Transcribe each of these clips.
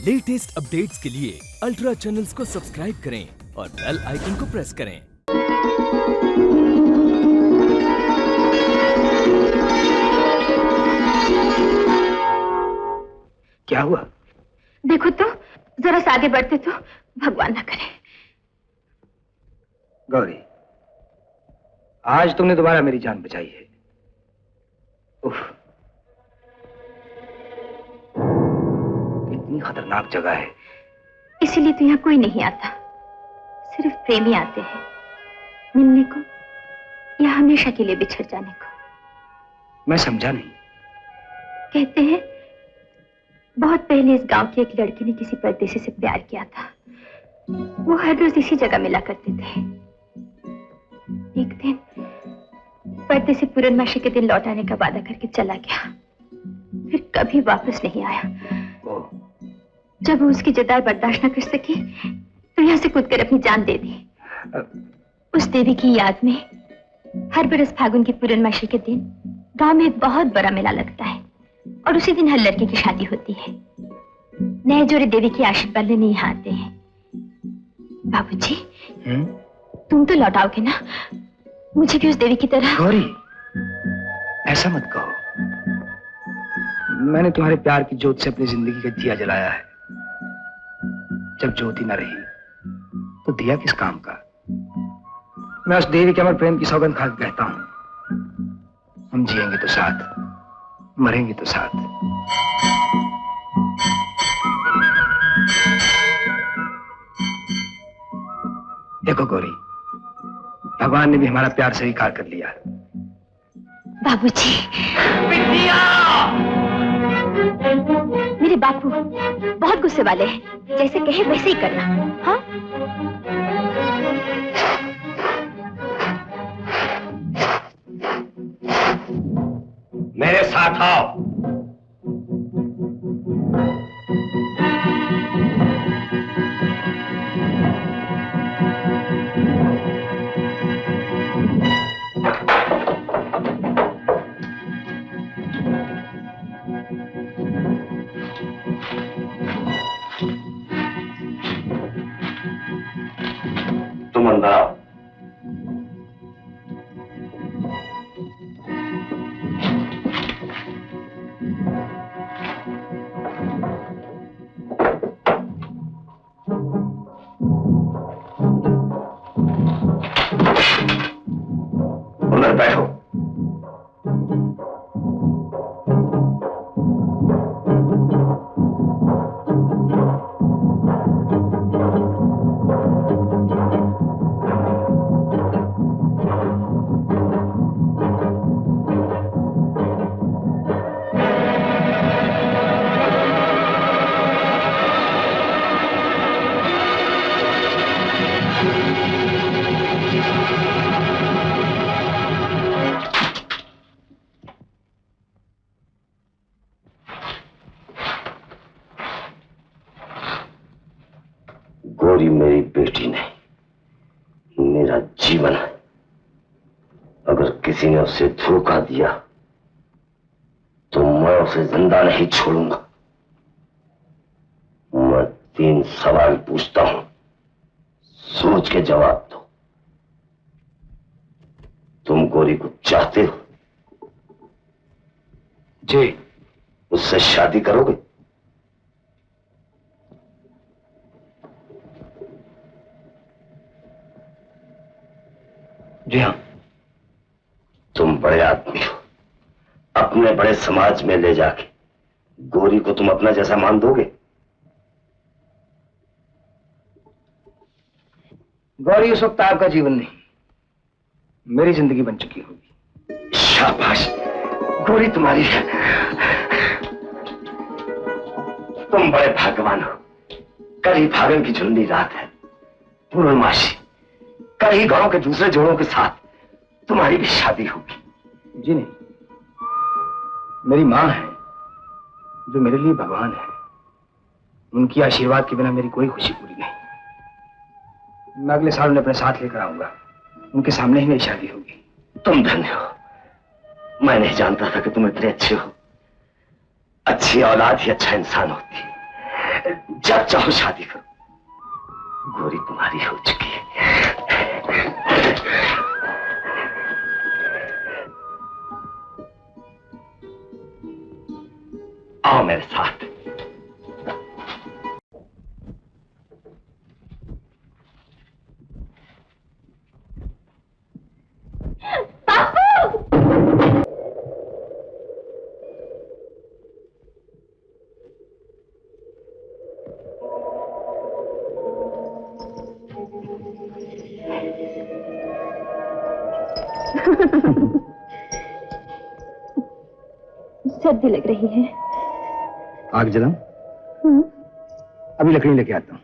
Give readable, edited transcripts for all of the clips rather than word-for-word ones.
Latest updates के लिए ultra channels को सब्सक्राइब करें और बेल आइकन को प्रेस करें। क्या हुआ? देखो तो, जरा सा आगे बढ़ते तो भगवान ना करे। गौरी, आज तुमने दोबारा मेरी जान बचाई है। उफ, इतनी खतरनाक जगह है। इसीलिए तो यहाँ कोई नहीं आता, सिर्फ प्रेमी आते हैं मिलने को या हमेशा के लिए बिछड़ जाने को। मैं समझा नहीं। कहते हैं बहुत पहले इस गांव की एक लड़की ने किसी परदेसी से प्यार किया था। वो हर रोज इसी जगह मिला करते थे। एक दिन परदेसी पूर्णमासी के दिन लौट आने का वादा करके चला गया, फिर कभी वापस नहीं आया। जब वो उसकी जुदाई बर्दाश्त न कर सकी तो यहाँ से कूदकर अपनी जान दे दी। उस देवी की याद में हर बरस फागुन की पूर्णमासी के दिन गांव में एक बहुत बड़ा मेला लगता है और उसी दिन हर लड़के की शादी होती है। नए जोड़े देवी की आशीर्वाद लेने यहाँ आते हैं। बाबूजी, तुम तो लौटाओगे ना मुझे भी उस देवी की तरह? गौरी, ऐसा मत कहो। मैंने तुम्हारे प्यार की जोत से अपनी जिंदगी का दिया जलाया है। जब ज्योति न रही तो दिया किस काम का? मैं उस देवी के अमर प्रेम की सौगंध खा के कहता हूं, हम जिएंगे तो साथ, मरेंगे तो साथ। देखो गौरी, भगवान ने भी हमारा प्यार स्वीकार कर लिया। बाबूजी, मेरे बापू बहुत गुस्से वाले हैं, जैसे कहे वैसे ही करना। हाँ? मेरे साथ आओ। तुम अंदर आओ। अंदर बैठो। गौरी मेरी बेटी नहीं, मेरा जीवन है। अगर किसी ने उसे धोखा दिया तो मैं उसे जिंदा नहीं छोड़ूंगा। मैं 3 सवाल पूछता हूं, सोच के जवाब दो। तुम गौरी को चाहते हो? जी। उससे शादी करोगे? जी हाँ। तुम बड़े आदमी हो, अपने बड़े समाज में ले जाके गौरी को तुम अपना जैसा मान दोगे? गौरी उस वक्त आपका जीवन नहीं, मेरी जिंदगी बन चुकी होगी। शाबाश, गौरी तुम्हारी है। तुम बड़े भाग्यवान हो। कल ही फागुन की झुलनी रात है, पूर्णमासी। कल ही गांव के दूसरे जोड़ों के साथ तुम्हारी भी शादी होगी। जी नहीं, मेरी मां है जो मेरे लिए भगवान है। उनकी आशीर्वाद के बिना मेरी कोई खुशी पूरी नहीं। मैं अगले साल उन्हें अपने साथ लेकर आऊंगा, उनके सामने ही मेरी शादी होगी। तुम धन्य हो, मैं नहीं जानता था कि तुम इतने अच्छे हो। अच्छी औलाद ही अच्छा इंसान होती है। जब चाहो शादी करो, गोरी तुम्हारी हो चुकी है। आओ मेरे साथ। सर्दी लग रही है। आग जलाऊं? अभी लकड़ी लेके आता हूं।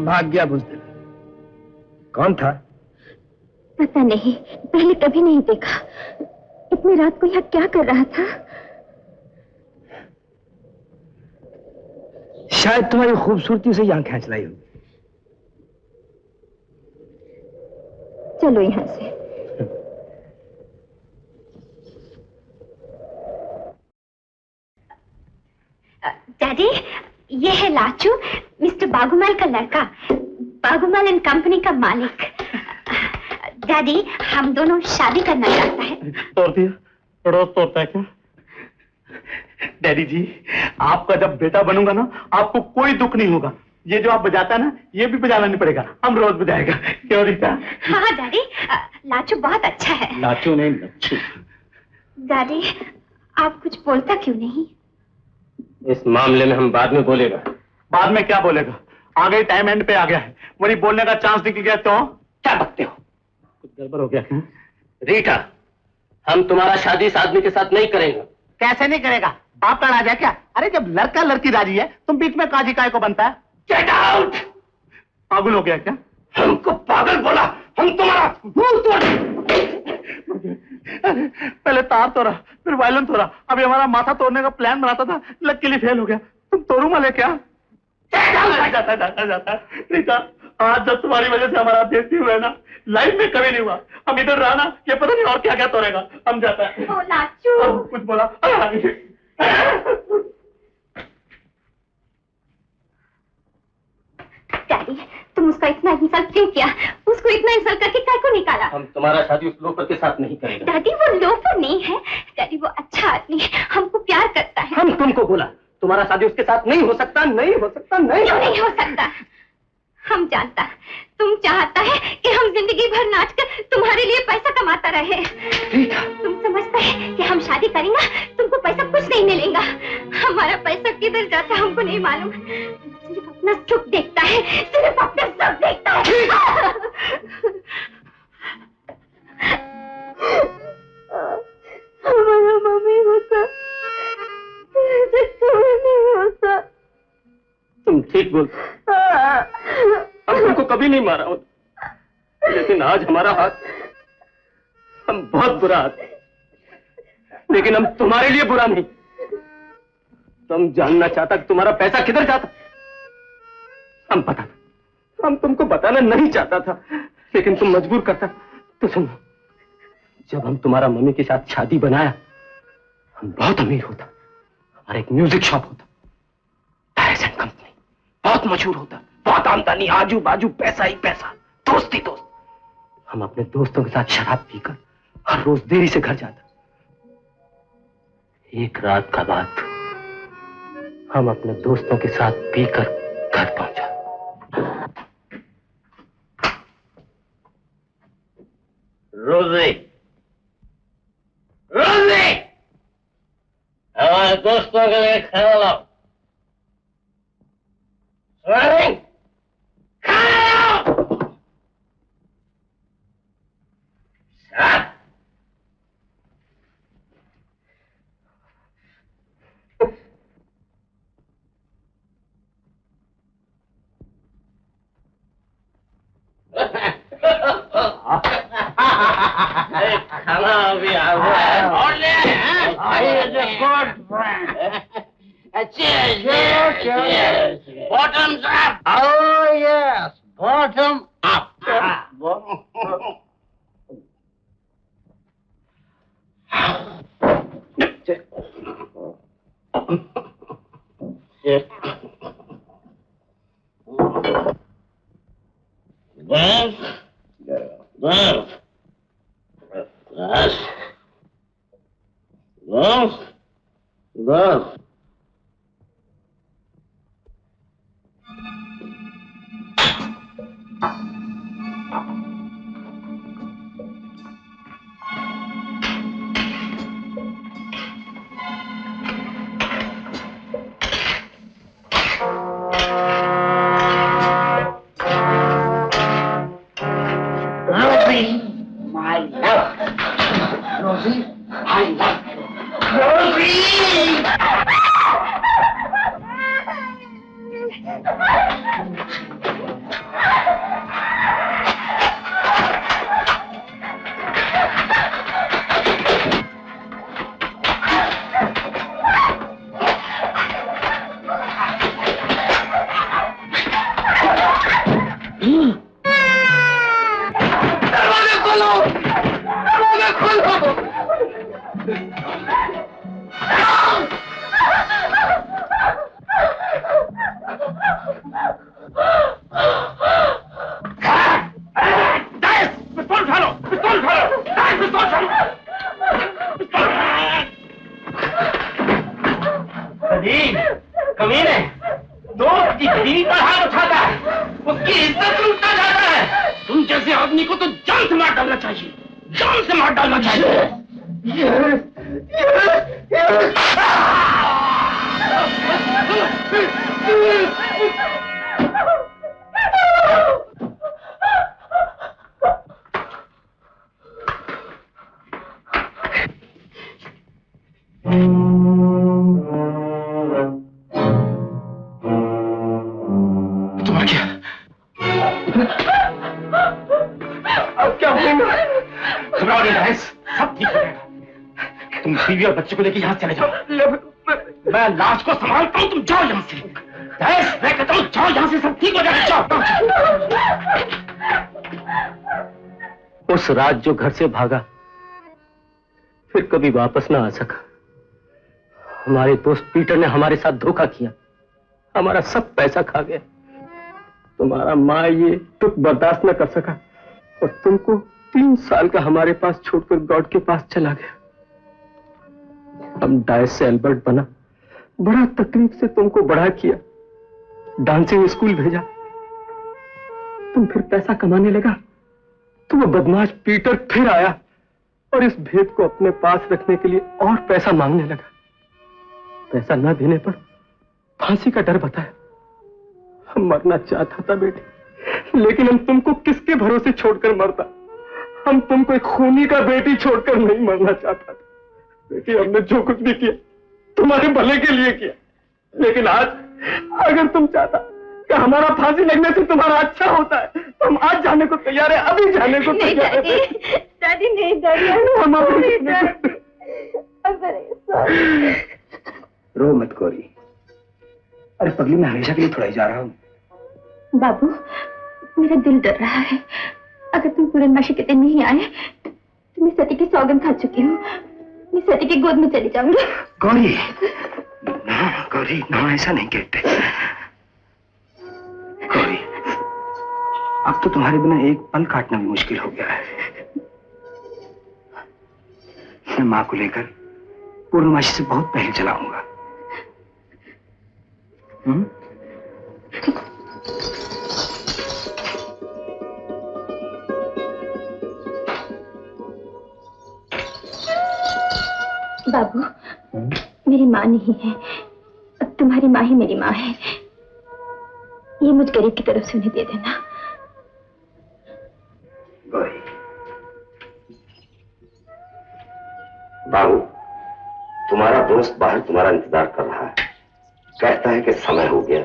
भाग गया बुज़दिल। कौन था? पता नहीं, पहले कभी नहीं देखा। इतनी रात को यहाँ क्या कर रहा था? शायद तुम्हारी खूबसूरती से यहाँ खींच लाई होगी। चलो यहाँ से। डैडी, ये है लाचू, मिस्टर बागुमाल का लड़का, बागुमाल एंड कंपनी का मालिक। डैडी, हम दोनों शादी करना चाहता है। तोड़ दिया? रोज तोड़ता है क्या? डैडी जी, आपका जब बेटा बनूंगा ना, आपको कोई दुख नहीं होगा। ये जो आप बजाता है ना, ये भी बजाना नहीं पड़ेगा, हम रोज बजाएगा। क्यों रीता? हाँ डैडी, लाचू बहुत अच्छा है। लाचू नहीं, लच्छू। डैडी, आप कुछ बोलता क्यों नहीं? इस मामले में हम बाद में बोलेगा। बाद में क्या बोलेगा? आगे टाइम एंड पे आ गया है, वही बोलने का चांस दिख गया तो क्या बकते हो? कुछ गड़बड़ हो गया क्या? रीटा, हम तुम्हारा शादी इस आदमी के साथ नहीं करेंगे। कैसे नहीं करेगा? बाप का राज है क्या? अरे जब लड़का लड़की राजी है, तुम बीच में काजी काय को बनता है? Get out! पागल हो गया क्या? हमको पागल बोला? हम तुम्हारा मुंह तोड़। पहले तार तोड़ा, फिर वायलिन तोड़ा, अभी हमारा माथा तोड़ने का प्लान बनाता था, लकीली फेल हो गया। तुम तोड़ू मले क्या? जाता रीता, आज जब तुम्हारी वजह से हमारा बेइज्जती हुआ है ना, लाइफ में कभी नहीं हुआ। हम इधर रहा ना, ये पता नहीं और क्या क्या तोड़ेगा। हम जाता है। ओ लाचू, कुछ बोला? डैडी, तुम उसका इतना इंसल्ट क्यों किया? उसको इतना इंसल्ट करके काय को निकाला? हम तुम्हारा शादी उस लोफर के साथ नहीं करेंगे। डैडी, वो लोफर नहीं है। डैडी, वो अच्छा आदमी है, हमको प्यार करता है। हम तुमको बोला तुम्हारा शादी उसके साथ नहीं हो सकता, नहीं हो सकता, नहीं क्यों नहीं हो सकता? हम जानता, तुम चाहता है कि हम जिंदगी भर नाच कर तुम्हारे लिए पैसा कमाता रहे। तुम समझता है कि हम शादी करेंगे, तुमको पैसा कुछ नहीं मिलेगा। हमारा पैसा किधर जाता है हमको नहीं मालूम। सिर्फ अपना सुख देखता है, सिर्फ अपना सुख देखता है। हमारा मम्मी होता, नहीं होता। तुम ठीक बोलते, हम तुमको कभी नहीं मारा होता, लेकिन आज हमारा हाथ, हम बहुत बुरा आदमी, लेकिन हम तुम्हारे लिए बुरा नहीं। तुम जानना चाहता कि तुम्हारा पैसा किधर जाता, हम बताना, हम तुमको बताना नहीं चाहता था, लेकिन तुम मजबूर करता। तो सुनो, जब हम तुम्हारा मम्मी के साथ शादी बनाया, हम बहुत अमीर होता, हमारा एक म्यूजिक शॉप होता, टायर्स एंड कंपनी, बहुत मशहूर होता, बहुत आमदनी, आजू बाजू पैसा ही पैसा, दोस्ती दोस्त। हम अपने दोस्तों के साथ शराब पीकर हर रोज देरी से घर जाता। एक रात का बाद हम अपने दोस्तों के साथ पीकर घर पहुंचा। रोजी, रोजी, हमारे दोस्तों के लिए खाना लाओ। खाना लाओ। Bottoms up. Oh yes, bottom up. Rosie, my love. Rosie, I love you. Rosie! कमीने, दोस्त की बीवी पर हाथ उठाता है, उसकी इज्जत लूटना चाहता है। तुम जैसे आदमी को तो जान से मार डालना चाहिए, जान से मार डालना चाहिए। सब ठीक हो जाएगा। तुम बीवी और बच्चे को लेकर यहाँ चले जाओ। मैं लाश को संभालता हूँ, तुम जाओ यहाँ से। मैं कहता हूँ जाओ यहाँ से, सब ठीक हो जाएगा। जाओ। उस रात जो घर से भागा फिर कभी वापस ना आ सका। हमारे दोस्त पीटर ने हमारे साथ धोखा किया, हमारा सब पैसा खा गया। तुम्हारा माँ ये दुख बर्दाश्त न कर सका और तुमको 3 साल का हमारे पास छोड़कर गॉड के पास चला गया। हम डायस से एल्बर्ट बना, बड़ा तकलीफ से तुमको बड़ा किया, डांसिंग स्कूल भेजा। तुम फिर पैसा कमाने लगा तो वो बदमाश पीटर फिर आया और इस भेद को अपने पास रखने के लिए और पैसा मांगने लगा। पैसा न देने पर फांसी का डर बताया। हम मरना चाहता था बेटी, लेकिन हम तुमको किसके भरोसे छोड़कर मरता। हम तुमको एक खूनी का बेटी छोड़कर नहीं मरना चाहता था। बेटी, हमने जो कुछ भी किया तुम्हारे भले के लिए किया, लेकिन आज अगर तुम चाहता कि हमारा फांसी लगने से तुम्हारा अच्छा होता है तो हम आज जाने को तैयार है, अभी जाने को तैयार है। दादी नहीं, दादी रो मत गौरी। अरे पगली, मैं हमेशा के लिए थोड़ा ही जा रहा हूँ। बाबू, मेरा दिल डर रहा है। अगर तुम पूर्णमासी के दिन नहीं आए तो मैं सती की सौगंध खा चुकी हूँ। मैं सती की गोद में चली जाऊंगी। गौरी, ना गौरी, ना, ऐसा नहीं कहते। गौरी, अब तो तुम्हारे बिना एक पल काटना भी मुश्किल हो गया है। मैं माँ को लेकर पूर्णमासी से बहुत पहले चला आऊंगा। बाबू, मेरी माँ नहीं है, अब तुम्हारी माँ ही मेरी माँ है। ये मुझ गरीब की तरफ से उन्हें दे देना। बाबू, तुम्हारा दोस्त बाहर तुम्हारा इंतजार कर रहा है। कहता है कि समय हो गया,